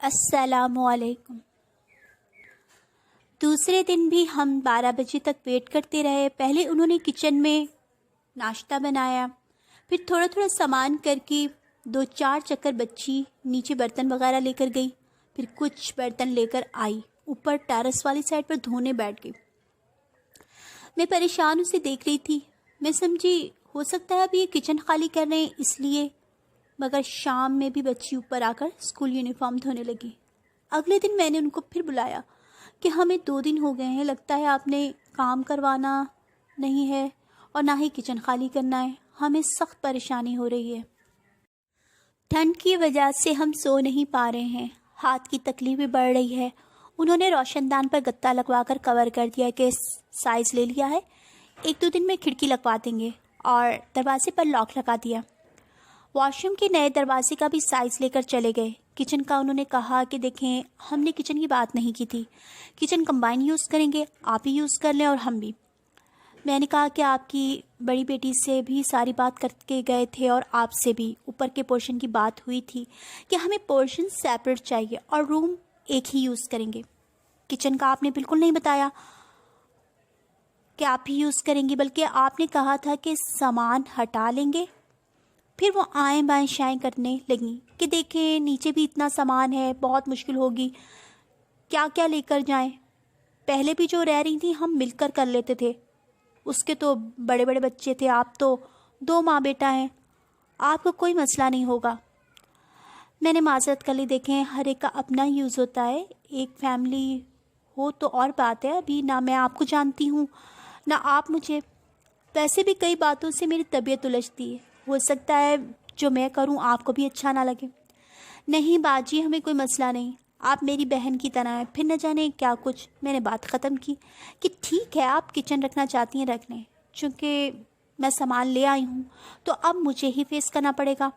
السلام علیکم۔ دوسرے دن بھی ہم 12 بجے تک ویٹ کرتے رہے۔ پہلے انہوں نے کچن میں ناشتہ بنایا، پھر تھوڑا تھوڑا سامان کر کے 2-4 چکر بچی نیچے برتن وغیرہ لے کر گئی، پھر کچھ برتن لے کر آئی، اوپر ٹیرس والی سائڈ پر دھونے بیٹھ گئی۔ میں پریشان اسے دیکھ رہی تھی۔ میں سمجھی ہو سکتا ہے اب یہ کچن خالی کر رہے ہیں اس لیے، مگر شام میں بھی بچی اوپر آ کر اسکول یونیفارم دھونے لگی۔ اگلے دن میں نے ان کو پھر بلایا کہ ہمیں 2 دن ہو گئے ہیں، لگتا ہے آپ نے کام کروانا نہیں ہے اور نہ ہی کچن خالی کرنا ہے، ہمیں سخت پریشانی ہو رہی ہے۔ ٹھنڈ کی وجہ سے ہم سو نہیں پا رہے ہیں، ہاتھ کی تکلیف بھی بڑھ رہی ہے۔ انہوں نے روشن دان پر گتا لگوا کر کور کر دیا کہ سائز لے لیا ہے، 1-2 دن میں کھڑکی لگوا دیں گے، اور دروازے پر لاک لگا دیا۔ واش روم کے نئے دروازے کا بھی سائز لے کر چلے گئے۔ کچن کا انہوں نے کہا کہ دیکھیں ہم نے کچن کی بات نہیں کی تھی، کچن کمبائن یوز کریں گے، آپ ہی یوز کر لیں اور ہم بھی۔ میں نے کہا کہ آپ کی بڑی بیٹی سے بھی ساری بات کر کے گئے تھے اور آپ سے بھی اوپر کے پورشن کی بات ہوئی تھی کہ ہمیں پورشن سیپریٹ چاہیے اور روم ایک ہی یوز کریں گے۔ کچن کا آپ نے بالکل نہیں بتایا کہ آپ ہی یوز کریں گے، بلکہ آپ نے کہا تھا کہ سامان ہٹا لیں گے۔ پھر وہ آئیں بائیں شائیں کرنے لگیں کہ دیکھیں نیچے بھی اتنا سامان ہے، بہت مشکل ہوگی، کیا کیا لے کر جائیں۔ پہلے بھی جو رہ رہی تھیں ہم مل کر لیتے تھے، اس کے تو بڑے بڑے بچے تھے، آپ تو 2 ماں بیٹا ہیں، آپ کو کوئی مسئلہ نہیں ہوگا۔ میں نے معذرت کر لی، دیکھیں ہر ایک کا اپنا یوز ہوتا ہے، ایک فیملی ہو تو اور بات ہے، ابھی نہ میں آپ کو جانتی ہوں نہ آپ مجھے، ویسے بھی کئی باتوں سے میری طبیعت الجھتی ہے، ہو سکتا ہے جو میں کروں آپ کو بھی اچھا نہ لگے۔ نہیں باجی ہمیں کوئی مسئلہ نہیں، آپ میری بہن کی طرح ہیں۔ پھر نہ جانے کیا کچھ، میں نے بات ختم کی کہ ٹھیک ہے آپ کچن رکھنا چاہتی ہیں رکھ لیں، چونکہ میں سامان لے آئی ہوں تو اب مجھے ہی فیس کرنا پڑے گا،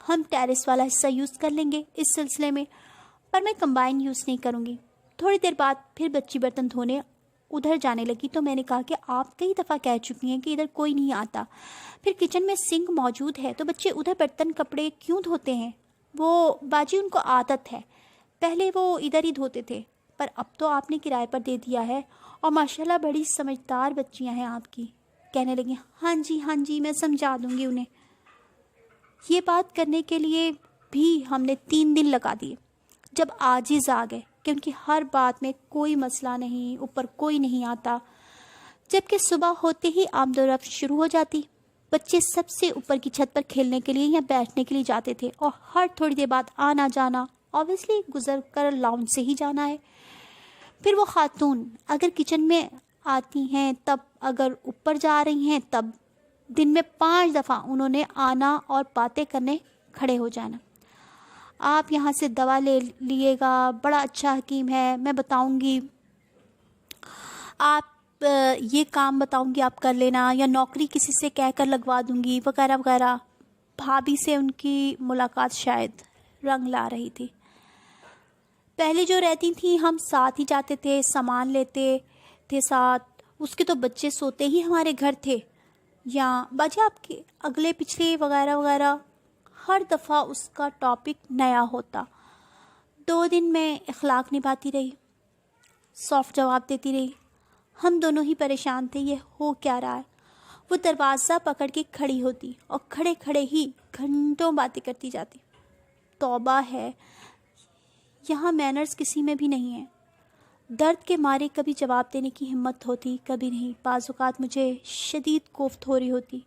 ہم ٹیرس والا حصہ یوز کر لیں گے اس سلسلے میں، پر میں کمبائن یوز نہیں کروں گی۔ تھوڑی دیر بعد پھر بچی برتن دھونے ادھر جانے لگی تو میں نے کہا کہ آپ کئی دفعہ کہہ چکی ہیں کہ ادھر کوئی نہیں آتا، پھر کچن میں سنک موجود ہے تو بچے ادھر برتن کپڑے کیوں دھوتے ہیں؟ وہ باجی ان کو عادت ہے، پہلے وہ ادھر ہی دھوتے تھے، پر اب تو آپ نے کرائے پر دے دیا ہے اور ماشاءاللہ بڑی سمجھدار بچیاں ہیں آپ کی۔ کہنے لگی ہاں جی میں سمجھا دوں گی انہیں۔ یہ بات کرنے کے لیے بھی ہم نے 3 دن لگا دیے، جب عاجز آ گئے کہ ان کی ہر بات میں کوئی مسئلہ نہیں، اوپر کوئی نہیں آتا، جبکہ صبح ہوتے ہی آمد و رفت شروع ہو جاتی۔ بچے سب سے اوپر کی چھت پر کھیلنے کے لیے یا بیٹھنے کے لیے جاتے تھے اور ہر تھوڑی دیر بعد آنا جانا، اوبیسلی گزر کر لاؤنج سے ہی جانا ہے۔ پھر وہ خاتون اگر کچن میں آتی ہیں تب، اگر اوپر جا رہی ہیں تب، دن میں 5 دفعہ انہوں نے آنا اور باتیں کرنے کھڑے ہو جانا۔ آپ یہاں سے دوا لے لیے گا، بڑا اچھا حکیم ہے، میں بتاؤں گی، آپ یہ کام بتاؤں گی آپ کر لینا، یا نوکری کسی سے کہہ کر لگوا دوں گی وغیرہ وغیرہ۔ بھابھی سے ان کی ملاقات شاید رنگ لا رہی تھی۔ پہلے جو رہتی تھیں ہم ساتھ ہی جاتے تھے، سامان لیتے تھے ساتھ، اس کے تو بچے سوتے ہی ہمارے گھر تھے، یا باجی آپ کے اگلے پچھلے وغیرہ وغیرہ، ہر دفعہ اس کا ٹاپک نیا ہوتا۔ 2 دن میں اخلاق نبھاتی رہی، سافٹ جواب دیتی رہی، ہم دونوں ہی پریشان تھے، یہ ہو کیا رہا ہے۔ وہ دروازہ پکڑ کے کھڑی ہوتی اور کھڑے کھڑے ہی گھنٹوں باتیں کرتی جاتی۔ توبہ ہے، یہاں مینرز کسی میں بھی نہیں ہے۔ درد کے مارے کبھی جواب دینے کی ہمت ہوتی، کبھی نہیں، بعض اوقات مجھے شدید کوفت ہو رہی ہوتی۔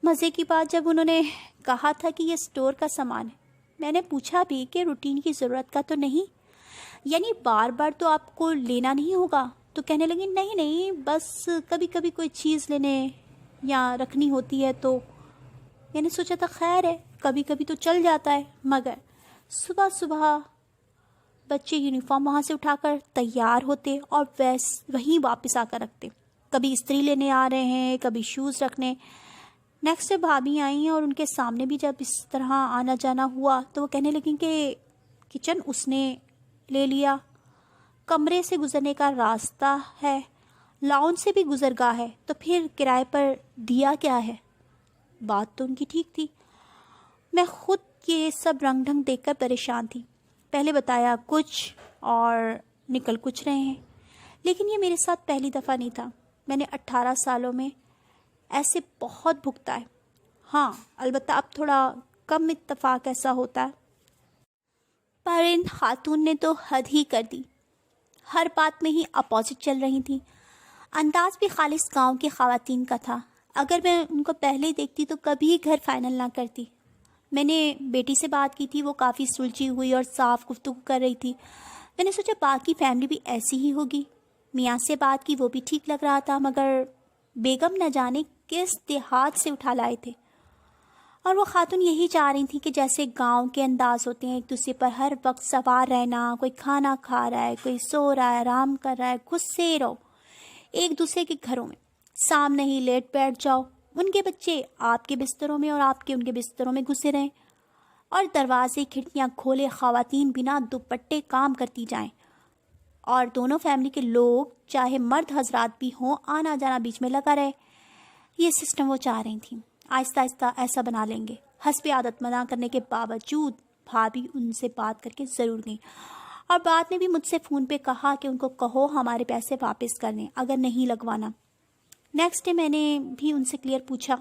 مزے کی بات، جب انہوں نے کہا تھا کہ یہ اسٹور کا سامان ہے، میں نے پوچھا بھی کہ روٹین کی ضرورت کا تو نہیں، یعنی بار بار تو آپ کو لینا نہیں ہوگا؟ تو کہنے لگی نہیں بس کبھی کبھی کوئی چیز لینے یا رکھنی ہوتی ہے تو۔ میں نے سوچا تھا خیر ہے، کبھی کبھی تو چل جاتا ہے، مگر صبح صبح بچے یونیفارم وہاں سے اٹھا کر تیار ہوتے اور وہیں واپس آ کر رکھتے، کبھی استری لینے آ رہے ہیں، کبھی شوز رکھنے۔ نیکسٹ بھابھی آئی ہیں اور ان کے سامنے بھی جب اس طرح آنا جانا ہوا تو وہ کہنے لگیں کہ کچن اس نے لے لیا، کمرے سے گزرنے کا راستہ ہے، لاؤنج سے بھی گزرگاہ ہے، تو پھر کرائے پر دیا کیا ہے؟ بات تو ان کی ٹھیک تھی، میں خود یہ سب رنگ ڈھنگ دیکھ کر پریشان تھی۔ پہلے بتایا کچھ اور نکل کچھ رہے ہیں، لیکن یہ میرے ساتھ پہلی دفعہ نہیں تھا. میں نے 18 سالوں میں ایسے بہت بھگتا ہے. ہاں البتہ اب تھوڑا کم اتفاق ایسا ہوتا ہے. پر ان خاتون نے تو حد ہی کر دی، ہر بات میں ہی اپوزٹ چل رہی تھیں. انداز بھی خالص گاؤں کی خواتین کا تھا. اگر میں ان کو پہلے دیکھتی تو کبھی گھر فائنل نہ کرتی. میں نے بیٹی سے بات کی تھی، وہ کافی سلجھی ہوئی اور صاف گفتگو کر رہی تھی. میں نے سوچا باقی فیملی بھی ایسی ہی ہوگی. میاں سے بات کی، وہ بھی ٹھیک لگ رہا تھا، مگر بیگم نہ جانے کس دیہات سے اٹھا لائے تھے. اور وہ خاتون یہی چاہ رہی تھی کہ جیسے گاؤں کے انداز ہوتے ہیں، ایک دوسرے پر ہر وقت سوار رہنا، کوئی کھانا کھا رہا ہے، کوئی سو رہا ہے، آرام کر رہا ہے، گھسے رہو ایک دوسرے کے گھروں میں، سامنے ہی لیٹ بیٹھ جاؤ، ان کے بچے آپ کے بستروں میں اور آپ کے ان کے بستروں میں گھسے رہیں، اور دروازے کھڑکیاں کھولے خواتین بنا دوپٹے کام کرتی جائیں، اور دونوں فیملی کے لوگ چاہے مرد حضرات بھی ہوں آنا جانا بیچ میں لگا رہے. یہ سسٹم وہ چاہ رہی تھیں. آہستہ آہستہ ایسا بنا لیں گے. حسب عادت منع کرنے کے باوجود بھابھی ان سے بات کر کے ضرور گئیں، اور بعد میں بھی مجھ سے فون پہ کہا کہ ان کو کہو ہمارے پیسے واپس کر دیں اگر نہیں لگوانا. نیکسٹ ڈے میں نے بھی ان سے کلیئر پوچھا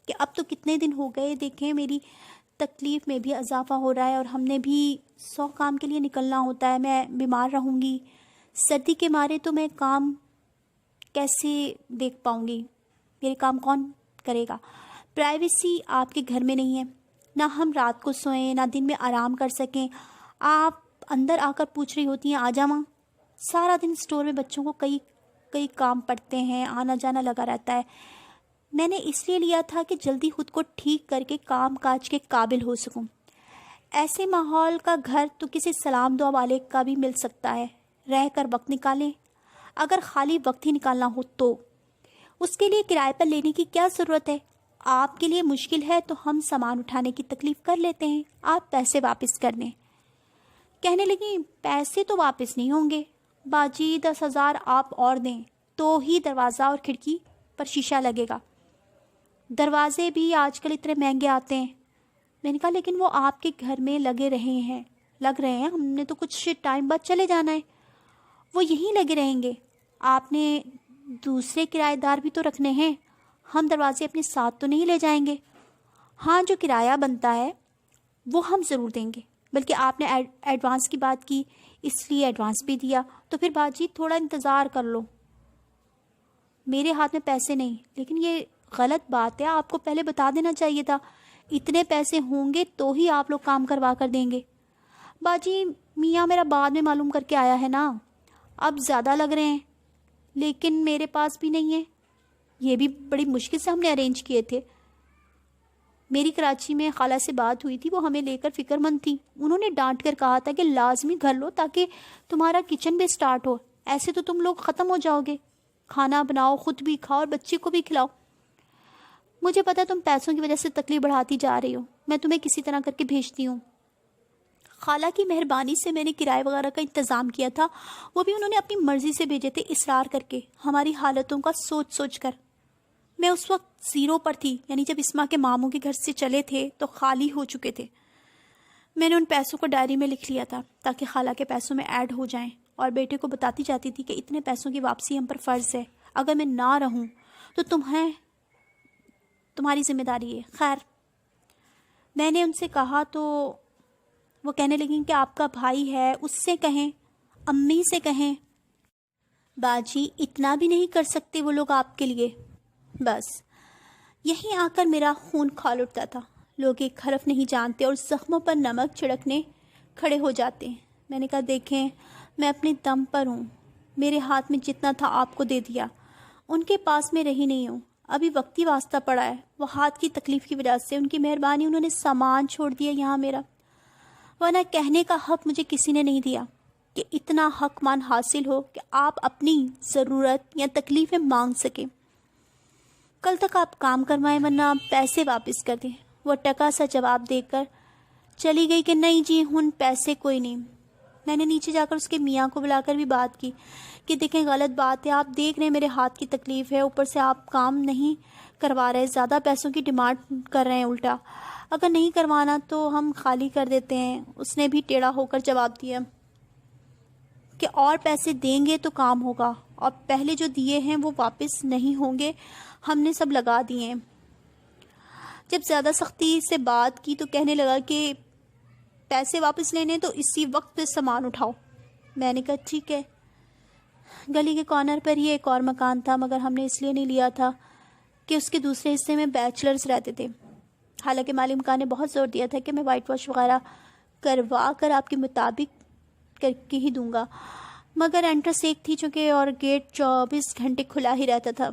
کہ اب تو کتنے دن ہو گئے، دیکھیں میری تکلیف میں بھی اضافہ ہو رہا ہے اور ہم نے بھی 100 کام کے لیے نکلنا ہوتا ہے. میں بیمار رہوں گی، سردی کے مارے تو میں کام کیسے دیکھ پاؤں گی، میرے کام کون کرے گا. پرائیویسی آپ کے گھر میں نہیں ہے، نہ ہم رات کو سوئیں نہ دن میں آرام کر سکیں. آپ اندر آ کر پوچھ رہی ہوتی ہیں آ جا ماں. سارا دن اسٹور میں بچوں کو کئی کام پڑتے ہیں، آنا جانا لگا رہتا ہے. میں نے اس لیے لیا تھا کہ جلدی خود کو ٹھیک کر کے کام کاج کے قابل ہو سکوں. ایسے ماحول کا گھر تو کسی سلام دعا والے کا بھی مل سکتا ہے. رہ کر وقت نکالیں، اگر خالی وقت ہی نکالنا ہو تو اس کے لیے کرائے پر لینے کی کیا ضرورت ہے. آپ کے لیے مشکل ہے تو ہم سامان اٹھانے کی تکلیف کر لیتے ہیں، آپ پیسے واپس کر دیں. کہنے لگیں پیسے تو واپس نہیں ہوں گے باجی، 10,000 آپ اور دیں تو ہی دروازہ اور کھڑکی پر شیشہ لگے گا. دروازے بھی آج کل اتنے مہنگے آتے ہیں. میں نے کہا لیکن وہ آپ کے گھر میں لگ رہے ہیں، ہم نے تو کچھ ٹائم بعد چلے جانا ہے. وہ یہیں لگے رہیں گے، آپ نے دوسرے کرایہ دار بھی تو رکھنے ہیں، ہم دروازے اپنے ساتھ تو نہیں لے جائیں گے. ہاں جو کرایہ بنتا ہے وہ ہم ضرور دیں گے، بلکہ آپ نے ایڈوانس کی بات کی اس لیے ایڈوانس بھی دیا. تو پھر باجی تھوڑا انتظار کر لو، میرے ہاتھ میں پیسے نہیں. لیکن یہ غلط بات ہے، آپ کو پہلے بتا دینا چاہیے تھا. اتنے پیسے ہوں گے تو ہی آپ لوگ کام کروا کر دیں گے. باجی میاں میرا بعد میں معلوم کر کے آیا ہے نا، اب زیادہ لگ رہے ہیں لیکن میرے پاس بھی نہیں ہے. یہ بھی بڑی مشکل سے ہم نے ارینج کیے تھے. میری کراچی میں خالہ سے بات ہوئی تھی، وہ ہمیں لے کر فکر مند تھی. انہوں نے ڈانٹ کر کہا تھا کہ لازمی گھر لو تاکہ تمہارا کچن بھی سٹارٹ ہو، ایسے تو تم لوگ ختم ہو جاؤ گے. کھانا بناؤ، خود بھی کھاؤ اور بچے کو بھی کھلاؤ. مجھے پتا تم پیسوں کی وجہ سے تکلیف بڑھاتی جا رہی ہو، میں تمہیں کسی طرح کر کے بھیجتی ہوں. خالہ کی مہربانی سے میں نے کرایہ وغیرہ کا انتظام کیا تھا، وہ بھی انہوں نے اپنی مرضی سے بھیجے تھے، اصرار کر کے، ہماری حالتوں کا سوچ سوچ کر. میں اس وقت 0 پر تھی، یعنی جب اسما کے ماموں کے گھر سے چلے تھے تو خالی ہو چکے تھے. میں نے ان پیسوں کو ڈائری میں لکھ لیا تھا تاکہ خالہ کے پیسوں میں ایڈ ہو جائیں، اور بیٹے کو بتاتی جاتی تھی کہ اتنے پیسوں کی واپسی ہم پر فرض ہے، اگر میں نہ رہوں تو تمہاری ذمہ داری ہے. خیر میں نے ان سے کہا تو وہ کہنے لگیں کہ آپ کا بھائی ہے، اس سے کہیں، امی سے کہیں. باجی اتنا بھی نہیں کر سکتے وہ لوگ آپ کے لیے. بس یہیں آ کر میرا خون کھول اٹھتا تھا. لوگ ایک حرف نہیں جانتے اور زخموں پر نمک چھڑکنے کھڑے ہو جاتے ہیں. میں نے کہا دیکھیں میں اپنے دم پر ہوں، میرے ہاتھ میں جتنا تھا آپ کو دے دیا، ان کے پاس میں رہی نہیں ہوں، ابھی وقتی واسطہ پڑا ہے. وہ ہاتھ کی تکلیف کی وجہ سے ان کی مہربانی، انہوں نے سامان چھوڑ دیا یہاں میرا، ورنہ کہنے کا حق مجھے کسی نے نہیں دیا کہ اتنا حق مان حاصل ہو کہ آپ اپنی ضرورت یا تکلیفیں مانگ سکیں. کل تک آپ کام کروائیں ورنہ پیسے واپس کر دیں. وہ ٹکا سا جواب دے کر چلی گئی کہ نہیں جی ہن پیسے کوئی نہیں. میں نے نیچے جا کر اس کے میاں کو بلا کر بھی بات کی کہ دیکھیں غلط بات ہے، آپ دیکھ رہے ہیں میرے ہاتھ کی تکلیف ہے، اوپر سے آپ کام نہیں کروا رہے, زیادہ پیسوں کی ڈیمانڈ کر رہے ہیں الٹا. اگر نہیں کروانا تو ہم خالی کر دیتے ہیں. اس نے بھی ٹیڑھا ہو کر جواب دیا کہ اور پیسے دیں گے تو کام ہوگا, اور پہلے جو دیے ہیں وہ واپس نہیں ہوں گے, ہم نے سب لگا دیے ہیں. جب زیادہ سختی سے بات کی تو کہنے لگا کہ پیسے واپس لینے تو اسی وقت پہ سامان اٹھاؤ. میں نے کہا ٹھیک ہے. گلی کے کارنر پر ہی ایک اور مکان تھا, مگر ہم نے اس لیے نہیں لیا تھا کہ اس کے دوسرے حصے میں بیچلرز رہتے تھے. حالانکہ مالی مکان نے بہت زور دیا تھا کہ میں وائٹ واش وغیرہ کروا کر آپ کے مطابق کر کے ہی دوں گا, مگر انٹرس ایک تھی چونکہ, اور گیٹ 24 گھنٹے کھلا ہی رہتا تھا.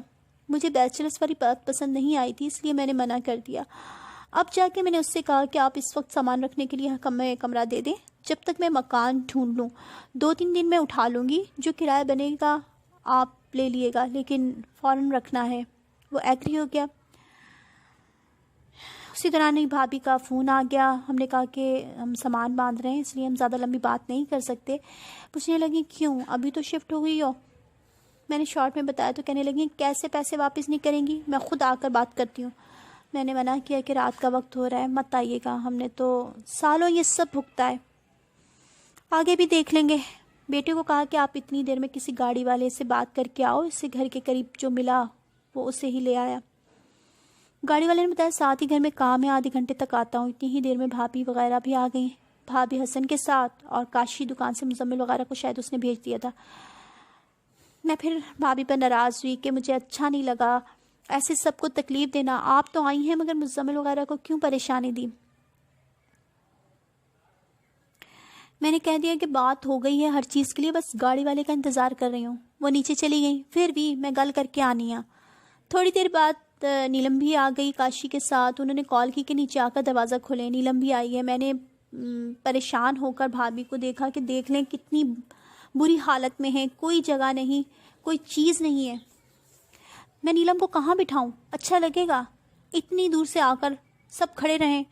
مجھے بیچلرز والی بات پسند نہیں آئی تھی, اس لیے میں نے منع کر دیا. اب جا کے میں نے اس سے کہا کہ آپ اس وقت سامان رکھنے کے لیے کمرہ دے دیں جب تک میں مکان ڈھونڈ لوں. 2-3 دن میں اٹھا لوں گی, جو کرایہ بنے گا آپ لے لیے گا, لیکن فوراً رکھنا ہے. وہ ایگری ہو گیا. اسی دوران ایک بھابھی کا فون آ گیا. ہم نے کہا کہ ہم سامان باندھ رہے ہیں, اس لیے ہم زیادہ لمبی بات نہیں کر سکتے. پوچھنے لگی کیوں, ابھی تو شفٹ ہو گئی ہو. میں نے شارٹ میں بتایا تو کہنے لگی کیسے پیسے واپس نہیں کریں گی, میں خود آ کر بات کرتی ہوں. میں نے منع کیا کہ رات کا وقت ہو رہا ہے, مت آئیے گا, ہم نے تو سالوں یہ سب بھگتا ہے, آگے بھی دیکھ لیں گے. بیٹے کو کہا کہ آپ اتنی دیر میں کسی گاڑی والے سے بات کر کے آؤ, اس سے گھر کے قریب جو ملا وہ اسے ہی لے آیا. گاڑی والے نے بتایا ساتھ ہی گھر میں کام ہے, آدھے گھنٹے تک آتا ہوں. اتنی ہی دیر میں بھابھی وغیرہ بھی آ گئی, بھابھی حسن کے ساتھ, اور کاشی دکان سے مزمل وغیرہ کو شاید اس نے بھیج دیا تھا. میں پھر بھابھی پر ناراض ہوئی کہ مجھے اچھا نہیں لگا ایسے سب کو تکلیف دینا. آپ تو آئی ہیں مگر مزمل وغیرہ کو کیوں پریشانی دی. میں نے کہہ دیا کہ بات ہو گئی ہے ہر چیز کے لیے, بس گاڑی والے کا انتظار کر رہی ہوں. وہ نیچے چلی گئی, پھر بھی میں گل کر کے آنی ہوں. تھوڑی دیر بعد نیلم بھی آ گئی کاشی کے ساتھ. انہوں نے کال کی کہ نیچے آ کر دروازہ کھولیں, نیلم بھی آئی ہے. میں نے پریشان ہو کر بھابھی کو دیکھا کہ دیکھ لیں کتنی بری حالت میں ہے, کوئی جگہ نہیں, کوئی چیز نہیں ہے. میں نیلم کو کہاں بٹھاؤں, اچھا لگے گا, اتنی دور سے آ کر سب کھڑے رہیں,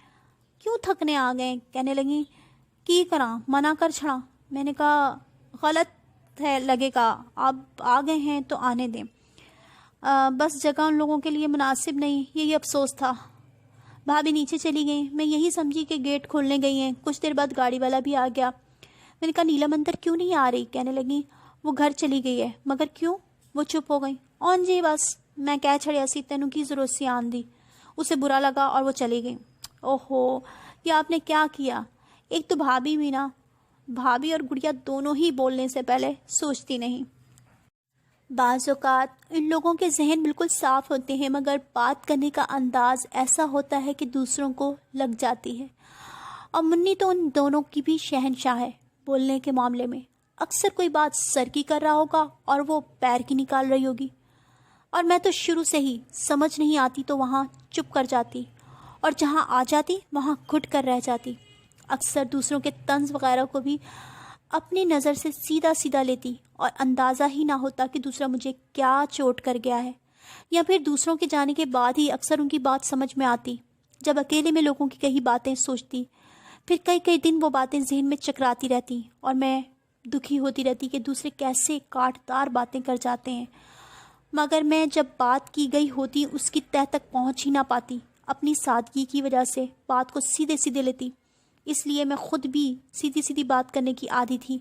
کیوں تھکنے آ گئے. کہنے لگیں کی کراں, منع کر چھڑا. میں نے کہا غلط ہے لگے گا, آپ آ گئے ہیں تو آنے دیں, بس جگہ ان لوگوں کے لیے مناسب نہیں, یہی افسوس تھا. بھابھی نیچے چلی گئیں. میں یہی سمجھی کہ گیٹ کھولنے گئی ہیں. کچھ دیر بعد گاڑی والا بھی آ گیا. میں نے کہا نیلم اندر کیوں نہیں آ رہی. کہنے لگیں وہ گھر چلی گئی ہے. مگر کیوں. وہ چپ ہو گئی. اون جی بس میں کہہ چھڑیا سی تینوں کی ضرورت سی آن دی. اسے برا لگا اور وہ چلی گئی. اوہو یہ آپ نے کیا کیا. ایک تو بھابھی بھی نا, بھابھی اور گڑیا دونوں ہی بولنے سے پہلے سوچتی نہیں. بعض اوقات ان لوگوں کے ذہن بالکل صاف ہوتے ہیں مگر بات کرنے کا انداز ایسا ہوتا ہے کہ دوسروں کو لگ جاتی ہے. اور منی تو ان دونوں کی بھی شہنشاہ ہے بولنے کے معاملے میں. اکثر کوئی بات سر کی کر رہا ہوگا اور وہ پیر کی نکال رہی ہوگی, اور میں تو شروع سے ہی سمجھ نہیں آتی تو وہاں چپ کر جاتی, اور جہاں آ جاتی وہاں گھٹ کر رہ جاتی. اکثر دوسروں کے طنز وغیرہ کو بھی اپنی نظر سے سیدھا سیدھا لیتی, اور اندازہ ہی نہ ہوتا کہ دوسرا مجھے کیا چوٹ کر گیا ہے. یا پھر دوسروں کے جانے کے بعد ہی اکثر ان کی بات سمجھ میں آتی. جب اکیلے میں لوگوں کی کئی باتیں سوچتی, پھر کئی دن وہ باتیں ذہن میں چکراتی رہتی, اور میں دکھی ہوتی رہتی کہ دوسرے کیسے کاٹدار باتیں کر جاتے ہیں, مگر میں جب بات کی گئی ہوتی اس کی تہ تک پہنچ ہی نہ پاتی. اپنی سادگی کی وجہ سے بات کو سیدھے سیدھے لیتی, اس لیے میں خود بھی سیدھی سیدھی بات کرنے کی عادی تھی.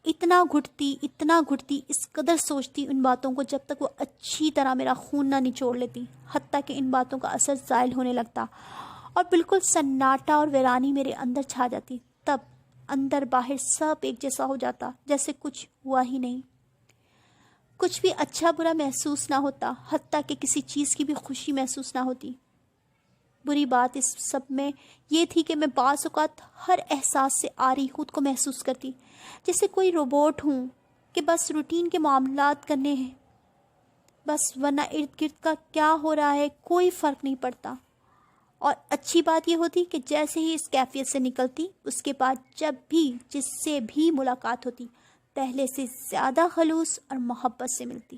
اتنا گھٹتی, اس قدر سوچتی ان باتوں کو جب تک وہ اچھی طرح میرا خون نہ نچوڑ لیتی, حتیٰ کہ ان باتوں کا اثر زائل ہونے لگتا اور بالکل سناٹا اور ویرانی میرے اندر چھا جاتی. تب اندر باہر سب ایک جیسا ہو جاتا, جیسے کچھ ہوا ہی نہیں. کچھ بھی اچھا برا محسوس نہ ہوتا, حتیٰ کہ کسی چیز کی بھی خوشی محسوس نہ ہوتی. بری بات اس سب میں یہ تھی کہ میں بعض اوقات ہر احساس سے آری خود کو محسوس کرتی, جیسے کوئی روبوٹ ہوں کہ بس روٹین کے معاملات کرنے ہیں بس, ورنہ ارد گرد کا کیا ہو رہا ہے کوئی فرق نہیں پڑتا. اور اچھی بات یہ ہوتی کہ جیسے ہی اس کیفیت سے نکلتی, اس کے بعد جب بھی جس سے بھی ملاقات ہوتی پہلے سے زیادہ خلوص اور محبت سے ملتی,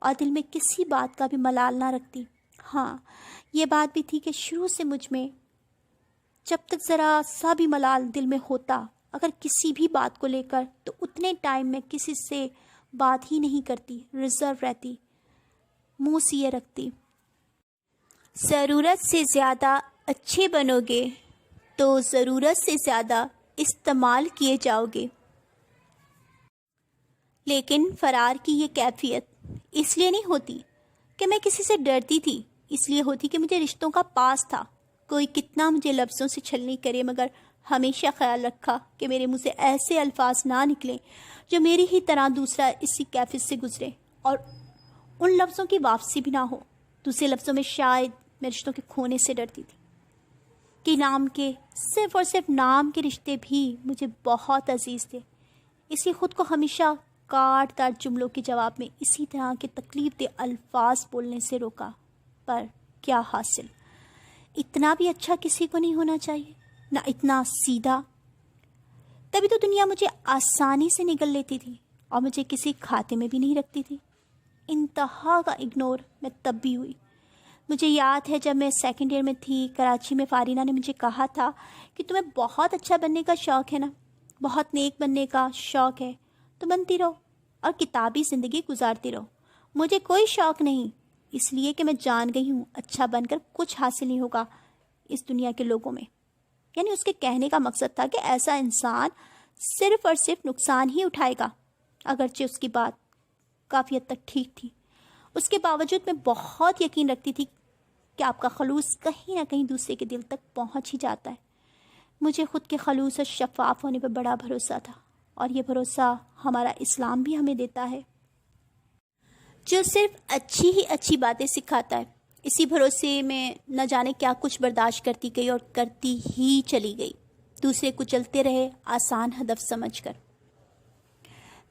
اور دل میں کسی بات کا بھی ملال نہ رکھتی. ہاں یہ بات بھی تھی کہ شروع سے مجھ میں جب تک ذرا سا بھی ملال دل میں ہوتا, اگر کسی بھی بات کو لے کر, تو اتنے ٹائم میں کسی سے بات ہی نہیں کرتی, ریزرو رہتی, منہ سیے رکھتی. ضرورت سے زیادہ اچھے بنو گے تو ضرورت سے زیادہ استعمال کیے جاؤ گے۔ لیکن فرار کی یہ کیفیت اس لیے نہیں ہوتی کہ میں کسی سے ڈرتی تھی، اس لیے ہوتی کہ مجھے رشتوں کا پاس تھا۔ کوئی کتنا مجھے لفظوں سے چھلنی کرے، مگر ہمیشہ خیال رکھا کہ میرے منہ سے ایسے الفاظ نہ نکلیں جو میری ہی طرح دوسرا اسی کیفیت سے گزرے اور ان لفظوں کی واپسی بھی نہ ہو۔ دوسرے لفظوں میں شاید میں رشتوں کے کھونے سے ڈرتی تھی کہ نام کے، صرف اور صرف نام کے رشتے بھی مجھے بہت عزیز تھے، اس لیے خود کو ہمیشہ کاٹ دار جملوں کے جواب میں اسی طرح کے تکلیف دہ الفاظ بولنے سے روکا۔ پر کیا حاصل؟ اتنا بھی اچھا کسی کو نہیں ہونا چاہیے، نہ اتنا سیدھا۔ تبھی تو دنیا مجھے آسانی سے نگل لیتی تھی اور مجھے کسی کھاتے میں بھی نہیں رکھتی تھی۔ انتہا کا اگنور میں تب بھی ہوئی۔ مجھے یاد ہے جب میں سیکنڈ ایئر میں تھی، کراچی میں فارینہ نے مجھے کہا تھا کہ تمہیں بہت اچھا بننے کا شوق ہے نا، بہت نیک بننے کا شوق ہے تو بنتی رہو اور کتابی زندگی گزارتی رہو۔ مجھے کوئی شوق نہیں، اس لیے کہ میں جان گئی ہوں اچھا بن کر کچھ حاصل نہیں ہوگا اس دنیا کے لوگوں میں۔ یعنی اس کے کہنے کا مقصد تھا کہ ایسا انسان صرف اور صرف نقصان ہی اٹھائے گا۔ اگرچہ اس کی بات کافی حد تک ٹھیک تھی، اس کے باوجود میں بہت یقین رکھتی تھی کہ آپ کا خلوص کہیں نہ کہیں دوسرے کے دل تک پہنچ ہی جاتا ہے۔ مجھے خود کے خلوص اور شفاف ہونے پر بڑا بھروسہ تھا، اور یہ بھروسہ ہمارا اسلام بھی ہمیں دیتا ہے، جو صرف اچھی ہی اچھی باتیں سکھاتا ہے۔ اسی بھروسے میں نہ جانے کیا کچھ برداشت کرتی گئی اور کرتی ہی چلی گئی، دوسرے کو چلتے رہے آسان ہدف سمجھ کر۔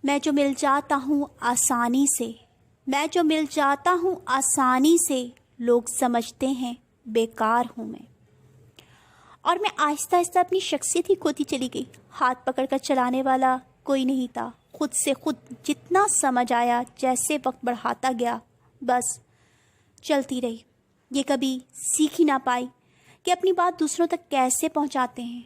میں جو مل جاتا ہوں آسانی سے، میں جو مل جاتا ہوں آسانی سے، لوگ سمجھتے ہیں بیکار ہوں میں۔ اور میں آہستہ آہستہ اپنی شخصیت ہی کھوتی چلی گئی۔ ہاتھ پکڑ کر چلانے والا کوئی نہیں تھا، خود سے خود جتنا سمجھ آیا، جیسے وقت بڑھاتا گیا بس چلتی رہی۔ یہ کبھی سیکھ ہی نہ پائی کہ اپنی بات دوسروں تک کیسے پہنچاتے ہیں،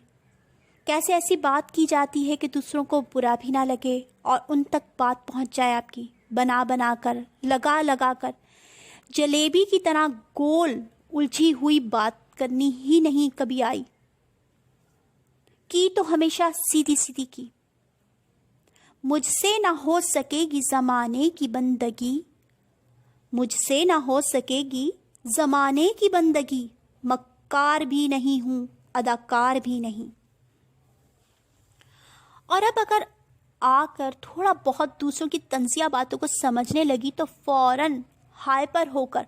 کیسے ایسی بات کی جاتی ہے کہ دوسروں کو برا بھی نہ لگے اور ان تک بات پہنچ جائے آپ کی، بنا بنا کر، لگا لگا کر، جلیبی کی طرح گول الجھی ہوئی بات کرنی ہی نہیں کبھی آئی، کی تو ہمیشہ سیدھی سیدھی کی۔ مجھ سے نہ ہو سکے گی زمانے کی بندگی، مجھ سے نہ ہو سکے گی زمانے کی بندگی، مکار بھی نہیں ہوں اداکار بھی نہیں۔ اور اب اگر آ کر تھوڑا بہت دوسروں کی طنزیہ باتوں کو سمجھنے لگی تو فوراً ہائپر ہو کر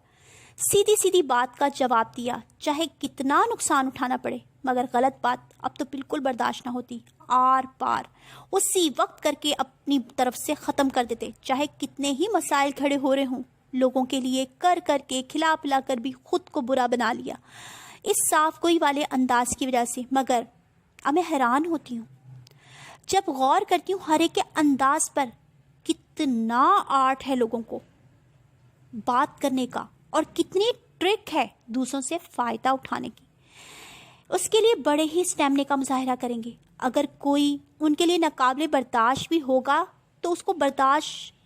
سیدھی سیدھی بات کا جواب دیا، چاہے کتنا نقصان اٹھانا پڑے، مگر غلط بات اب تو بالکل برداشت نہ ہوتی، آر پار اسی وقت کر کے اپنی طرف سے ختم کر دیتے، چاہے کتنے ہی مسائل کھڑے ہو رہے ہوں۔ لوگوں کے لیے کر کر کے، کھلا پلا کر بھی خود کو برا بنا لیا اس صاف گوئی والے انداز کی وجہ سے۔ مگر اب میں حیران ہوتی ہوں جب غور کرتی ہوں ہر ایک کے انداز پر، کتنا آرٹ ہے لوگوں کو بات کرنے کا اور کتنی ٹرک ہے دوسروں سے فائدہ اٹھانے کی۔ اس کے لیے بڑے ہی اسٹیمنے کا مظاہرہ کریں گے۔ اگر کوئی ان کے لیے ناقابل برداشت بھی ہوگا تو اس کو برداشت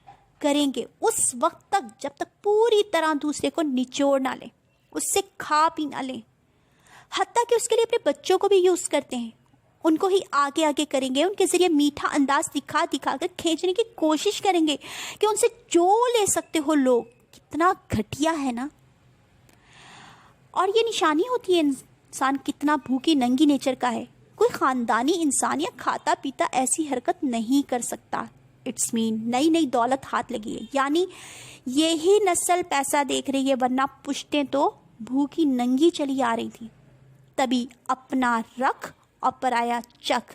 کریں گے اس وقت تک جب تک پوری طرح دوسرے کو نچوڑ نہ لیں، اس سے کھا پی نہ لیں، حتیٰ کہ اس کے لیے اپنے بچوں کو بھی یوز کرتے ہیں، ان کو ہی آگے آگے کریں گے، ان کے ذریعے میٹھا انداز دکھا دکھا کر کھینچنے کی کوشش کریں گے کہ ان سے جو لے سکتے ہو لوگ۔ کتنا گھٹیا ہے نا۔ اور یہ نشانی ہوتی ہے انسان کتنا بھوکی ننگی نیچر کا ہے۔ کوئی خاندانی انسان یا کھاتا پیتا ایسی حرکت نہیں کر سکتا۔ اٹس مین نئی نئی دولت ہاتھ لگی ہے، یعنی یہی نسل پیسہ دیکھ رہی ہے، ورنہ پشتیں تو بھوکی ننگی چلی آ رہی تھی۔ تبھی اپنا رکھ اور پرایا چکھ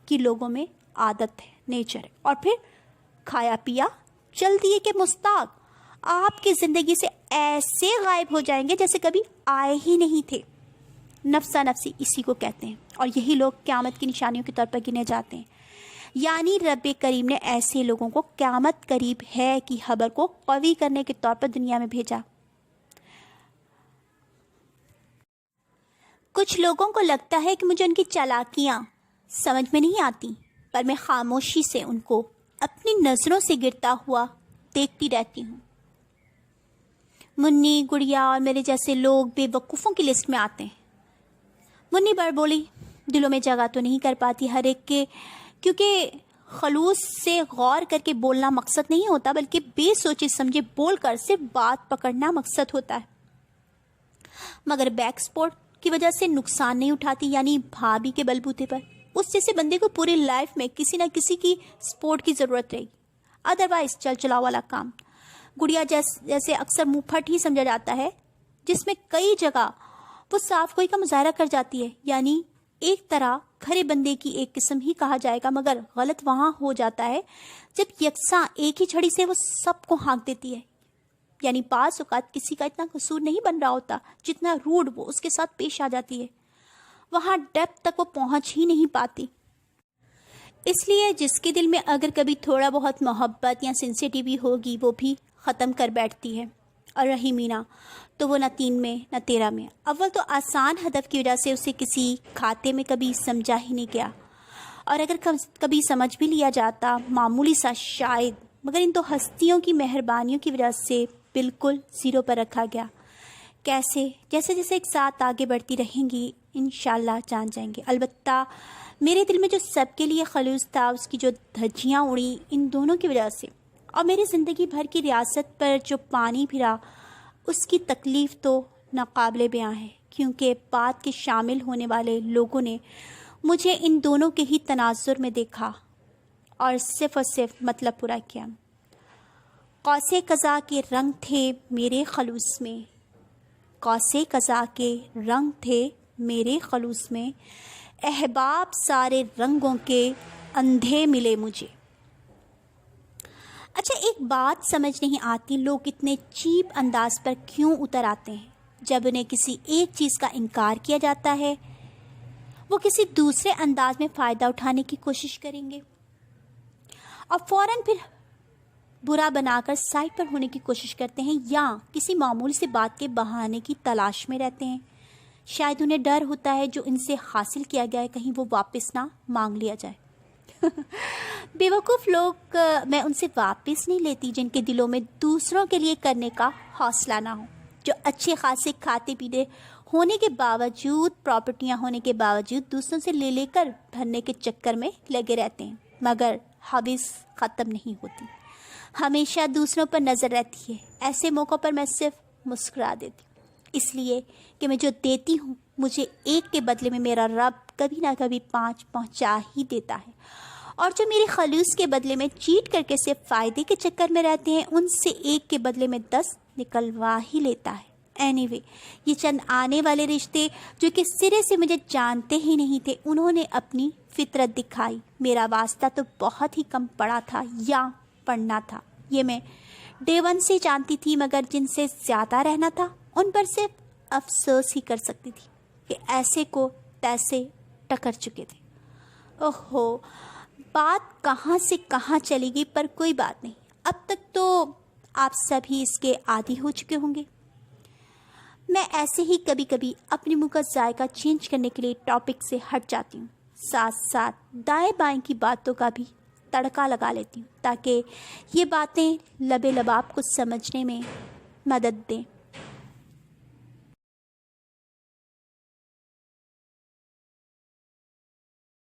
کی لوگوں میں عادت ہے، نیچر ہے، اور پھر کھایا پیا چلتی ہے کہ مستاق آپ کی زندگی سے ایسے غائب ہو جائیں گے جیسے کبھی آئے ہی نہیں تھے۔ نفسا نفسی اسی کو کہتے ہیں، اور یہی لوگ قیامت کی نشانیوں کے طور پر گنے جاتے ہیں۔ یعنی رب کریم نے ایسے لوگوں کو قیامت قریب ہے کی خبر کو قوی کرنے کے طور پر دنیا میں بھیجا۔ کچھ لوگوں کو لگتا ہے کہ مجھے ان کی چالاکیاں سمجھ میں نہیں آتی، پر میں خاموشی سے ان کو اپنی نظروں سے گرتا ہوا دیکھتی رہتی ہوں۔ منی، گڑیا اور میرے جیسے لوگ بے وقوفوں کی لسٹ میں آتے ہیں۔ منی بڑ بولی، دلوں میں جگہ تو نہیں کر پاتی ہر ایک کے، کیونکہ خلوص سے غور کر کے بولنا مقصد نہیں ہوتا، بلکہ بے سوچے سمجھے بول کر صرف بات پکڑنا مقصد ہوتا ہے۔ مگر بیک سپورٹ کی وجہ سے نقصان نہیں اٹھاتی، یعنی بھابھی کے بلبوتے پر۔ اس جیسے بندے کو پوری لائف میں کسی نہ کسی کی سپورٹ کی ضرورت رہے گی، ادروائز چل چلاؤ والا کام گڑیا جیسے اکثر منہ پھٹ ہی سمجھا جاتا ہے، جس میں کئی جگہ وہ صاف گوئی کا مظاہرہ کر جاتی ہے، یعنی ایک طرح کھرے بندے کی ایک قسم ہی کہا جائے گا، مگر غلط وہاں ہو جاتا ہے جب یکساں ایک ہی چھڑی سے وہ سب کو ہانک دیتی ہے، یعنی بعض اوقات کسی کا اتنا قصور نہیں بن رہا ہوتا جتنا روڈ وہ اس کے ساتھ پیش آ جاتی ہے، وہاں ڈیپتھ تک وہ پہنچ ہی نہیں پاتی۔ اس لیے جس کے دل میں اگر کبھی تھوڑا بہت محبت یا سینسیٹیوی ہوگی وہ بھی ختم کر بیٹھتی ہے، اور رہی مینا تو وہ نہ 3 میں نہ 13 میں۔ اول تو آسان ہدف کی وجہ سے اسے کسی کھاتے میں کبھی سمجھا ہی نہیں گیا، اور اگر کبھی سمجھ بھی لیا جاتا معمولی سا شاید، مگر ان 2 ہستیوں کی مہربانیوں کی وجہ سے بالکل 0 پر رکھا گیا۔ کیسے؟ جیسے جیسے ایک ساتھ آگے بڑھتی رہیں گی انشاءاللہ جان جائیں گے۔ البتہ میرے دل میں جو سب کے لیے خلوص تھا، اس کی جو دھجیاں اڑیں ان دونوں کی وجہ سے، اور میری زندگی بھر کی ریاست پر جو پانی پھرا اس کی تکلیف تو ناقابل بیاں ہے، کیونکہ بات کے شامل ہونے والے لوگوں نے مجھے ان دونوں کے ہی تناظر میں دیکھا اور صرف مطلب پورا کیا۔ قوس قزح کے رنگ تھے میرے خلوص میں، قوس قزح کے رنگ تھے میرے خلوص میں، احباب سارے رنگوں کے اندھے ملے مجھے۔ اچھا، ایک بات سمجھ نہیں آتی، لوگ اتنے چیپ انداز پر کیوں اتر آتے ہیں؟ جب انہیں کسی ایک چیز کا انکار کیا جاتا ہے وہ کسی دوسرے انداز میں فائدہ اٹھانے کی کوشش کریں گے، اور فوراً پھر برا بنا کر سائڈ پر ہونے کی کوشش کرتے ہیں، یا کسی معمول سے بات کے بہانے کی تلاش میں رہتے ہیں۔ شاید انہیں ڈر ہوتا ہے جو ان سے حاصل کیا گیا ہے کہیں وہ واپس نہ مانگ لیا جائے۔ بیوقوف لوگ میں ان سے واپس نہیں لیتی جن کے دلوں میں دوسروں کے لیے کرنے کا حوصلہ نہ ہو، جو اچھے خاصے کھاتے پیتے ہونے کے باوجود، پراپرٹیاں ہونے کے باوجود دوسروں سے لے کر بھرنے کے چکر میں لگے رہتے ہیں، مگر حوث ختم نہیں ہوتی، ہمیشہ دوسروں پر نظر رہتی ہے۔ ایسے موقع پر میں صرف مسکرا دیتی ہوں، اس لیے کہ میں جو دیتی ہوں مجھے 1 کے بدلے میں میرا رب کبھی نہ کبھی 5 پہنچا ہی دیتا ہے، اور جو میرے خلوص کے بدلے میں چیٹ کر کے صرف فائدے کے چکر میں رہتے ہیں ان سے 1 کے بدلے میں 10 نکلوا ہی لیتا ہے۔ اینی وے، یہ چند آنے والے رشتے جو کہ سرے سے مجھے جانتے ہی نہیں تھے، انہوں نے اپنی فطرت دکھائی۔ میرا واسطہ تو بہت ہی کم پڑا تھا یا پڑھنا تھا، یہ میں ڈے 1 سے جانتی تھی، مگر جن سے زیادہ رہنا تھا ان پر صرف افسوس ہی کر سکتی تھی کہ ایسے کو تیسے ٹکر چکے تھے۔ اوہو، بات کہاں سے کہاں چلی گئی، پر کوئی بات نہیں، اب تک تو آپ سب ہی اس کے عادی ہو چکے ہوں گے۔ میں ایسے ہی کبھی کبھی اپنے منہ کا ذائقہ چینج کرنے کے لیے ٹاپک سے ہٹ جاتی ہوں، ساتھ ساتھ دائیں بائیں کی باتوں کا بھی تڑکا لگا لیتی ہوں، تاکہ یہ باتیں لبے لباب کو سمجھنے میں مدد دیں۔